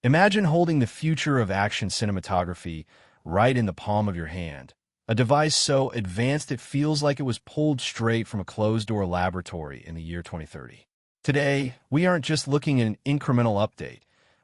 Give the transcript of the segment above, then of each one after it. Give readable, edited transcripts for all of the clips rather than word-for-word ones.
Imagine holding the future of action cinematography right in the palm of your hand. A device so advanced it feels like it was pulled straight from a closed-door laboratory in the year 2030. Today, we aren't just looking at an incremental update.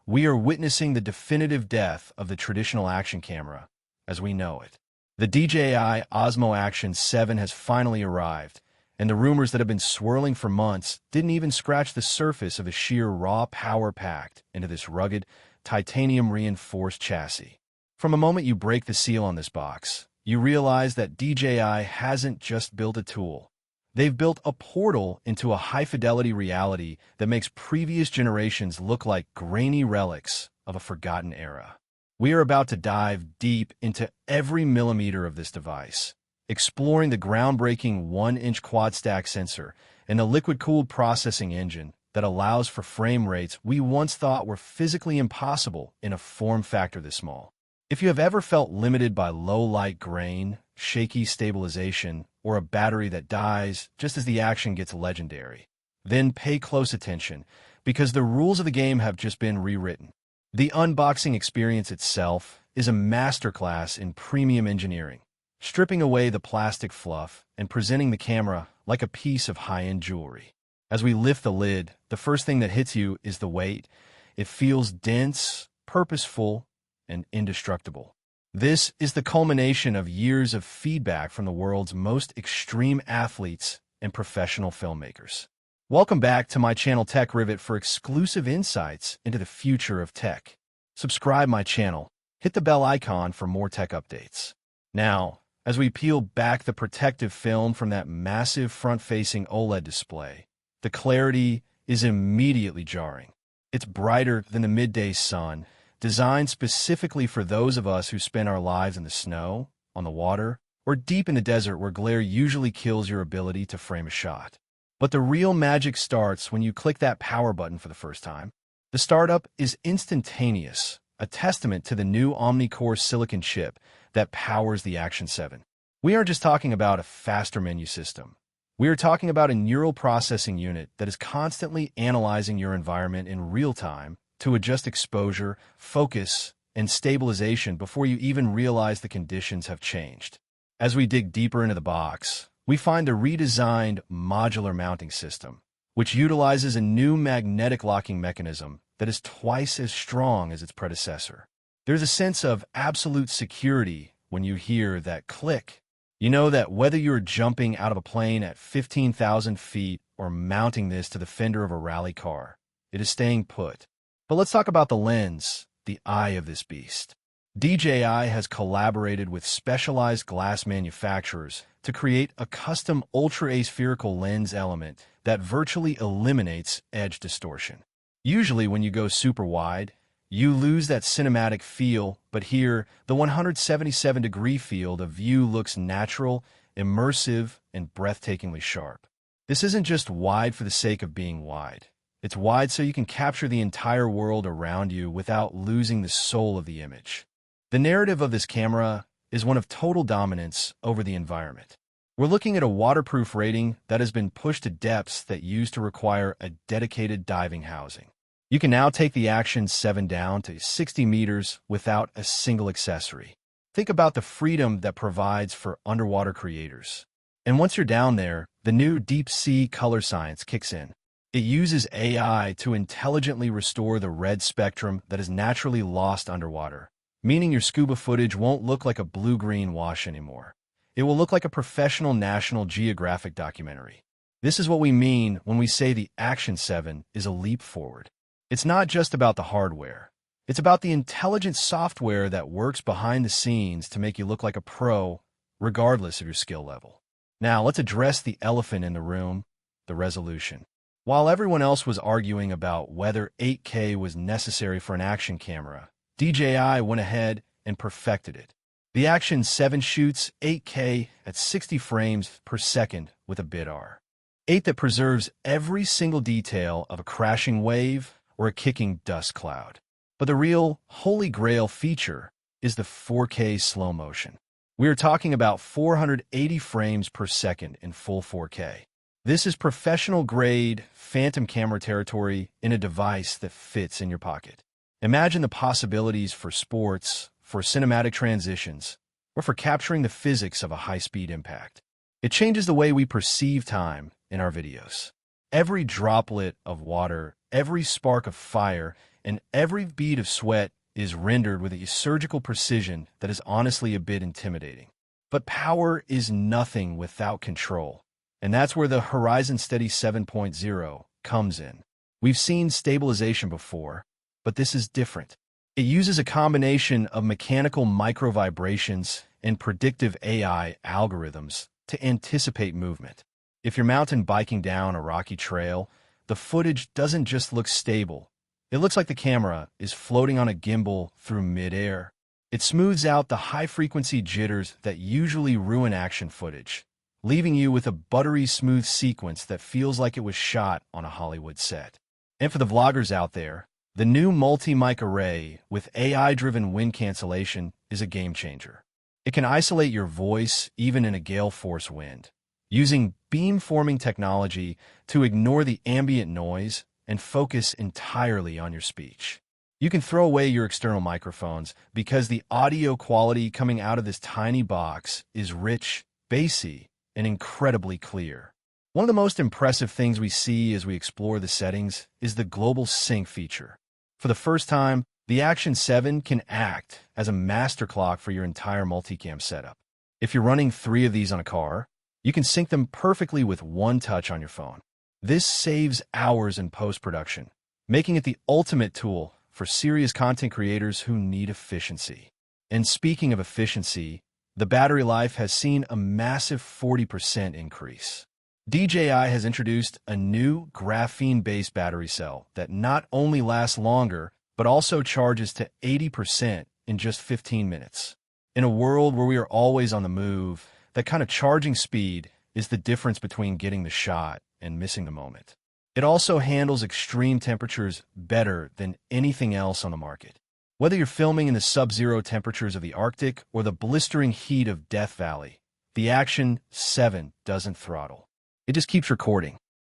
We are witnessing the definitive death of the traditional action camera as we know it. The DJI Osmo Action 7 has finally arrived, and the rumors that have been swirling for months didn't even scratch the surface of the sheer raw power packed into this rugged, titanium-reinforced chassis. From the moment you break the seal on this box, you realize that DJI hasn't just built a tool. They've built a portal into a high-fidelity reality that makes previous generations look like grainy relics of a forgotten era. We are about to dive deep into every millimeter of this device, exploring the groundbreaking 1-inch quad-stack sensor and the liquid-cooled processing engine that allows for frame rates we once thought were physically impossible in a form factor this small. If you have ever felt limited by low light grain, shaky stabilization, or a battery that dies just as the action gets legendary, then pay close attention, because the rules of the game have just been rewritten. The unboxing experience itself is a masterclass in premium engineering, stripping away the plastic fluff and presenting the camera like a piece of high-end jewelry. As we lift the lid, the first thing that hits you is the weight. It feels dense, purposeful, and indestructible. This is the culmination of years of feedback from the world's most extreme athletes and professional filmmakers. Welcome back to my channel Tech Rivet for exclusive insights into the future of tech. Subscribe my channel, hit the bell icon for more tech updates. Now, as we peel back the protective film from that massive front-facing OLED display, the clarity is immediately jarring. It's brighter than the midday sun, designed specifically for those of us who spend our lives in the snow, on the water, or deep in the desert where glare usually kills your ability to frame a shot. But the real magic starts when you click that power button for the first time. The startup is instantaneous, a testament to the new Omni-Core silicon chip that powers the Action 7. We aren't just talking about a faster menu system. We are talking about a neural processing unit that is constantly analyzing your environment in real time to adjust exposure, focus, and stabilization before you even realize the conditions have changed. As we dig deeper into the box, we find a redesigned modular mounting system, which utilizes a new magnetic locking mechanism that is twice as strong as its predecessor. There's a sense of absolute security when you hear that click. You know that whether you're jumping out of a plane at 15,000 feet or mounting this to the fender of a rally car, it is staying put. But let's talk about the lens, the eye of this beast. DJI has collaborated with specialized glass manufacturers to create a custom ultra-aspherical lens element that virtually eliminates edge distortion. Usually when you go super wide, you lose that cinematic feel, but here, the 177-degree field of view looks natural, immersive, and breathtakingly sharp. This isn't just wide for the sake of being wide. It's wide so you can capture the entire world around you without losing the soul of the image. The narrative of this camera is one of total dominance over the environment. We're looking at a waterproof rating that has been pushed to depths that used to require a dedicated diving housing. You can now take the Action 7 down to 60 meters without a single accessory. Think about the freedom that provides for underwater creators. And once you're down there, the new deep sea color science kicks in. It uses AI to intelligently restore the red spectrum that is naturally lost underwater, meaning your scuba footage won't look like a blue-green wash anymore. It will look like a professional National Geographic documentary. This is what we mean when we say the Action 7 is a leap forward. It's not just about the hardware. It's about the intelligent software that works behind the scenes to make you look like a pro, regardless of your skill level. Now, let's address the elephant in the room, the resolution. While everyone else was arguing about whether 8K was necessary for an action camera, DJI went ahead and perfected it. The Action 7 shoots 8K at 60 frames per second with a bid-R. 8 that preserves every single detail of a crashing wave or a kicking dust cloud. But the real holy grail feature is the 4K slow motion. We are talking about 480 frames per second in full 4K. This is professional-grade phantom camera territory in a device that fits in your pocket. Imagine the possibilities for sports, for cinematic transitions, or for capturing the physics of a high-speed impact. It changes the way we perceive time in our videos. Every droplet of water, every spark of fire, and every bead of sweat is rendered with a surgical precision that is honestly a bit intimidating. But power is nothing without control, and that's where the RockSteady 7.0 comes in. We've seen stabilization before, but this is different. It uses a combination of mechanical micro-vibrations and predictive AI algorithms to anticipate movement. If you're mountain biking down a rocky trail, the footage doesn't just look stable. It looks like the camera is floating on a gimbal through midair. It smooths out the high-frequency jitters that usually ruin action footage, leaving you with a buttery smooth sequence that feels like it was shot on a Hollywood set. And for the vloggers out there, the new multi-mic array with AI-driven wind cancellation is a game-changer. It can isolate your voice even in a gale force wind, using beam-forming technology to ignore the ambient noise and focus entirely on your speech. You can throw away your external microphones because the audio quality coming out of this tiny box is rich, bassy, and incredibly clear. One of the most impressive things we see as we explore the settings is the global sync feature. For the first time, the Action 7 can act as a master clock for your entire multicam setup. If you're running 3 of these on a car, you can sync them perfectly with one touch on your phone. This saves hours in post-production, making it the ultimate tool for serious content creators who need efficiency. And speaking of efficiency, the battery life has seen a massive 40% increase. DJI has introduced a new graphene-based battery cell that not only lasts longer, but also charges to 80% in just 15 minutes. In a world where we are always on the move, that kind of charging speed is the difference between getting the shot and missing the moment. It also handles extreme temperatures better than anything else on the market. Whether you're filming in the sub-zero temperatures of the Arctic or the blistering heat of Death Valley, the Action 7 doesn't throttle. It just keeps recording.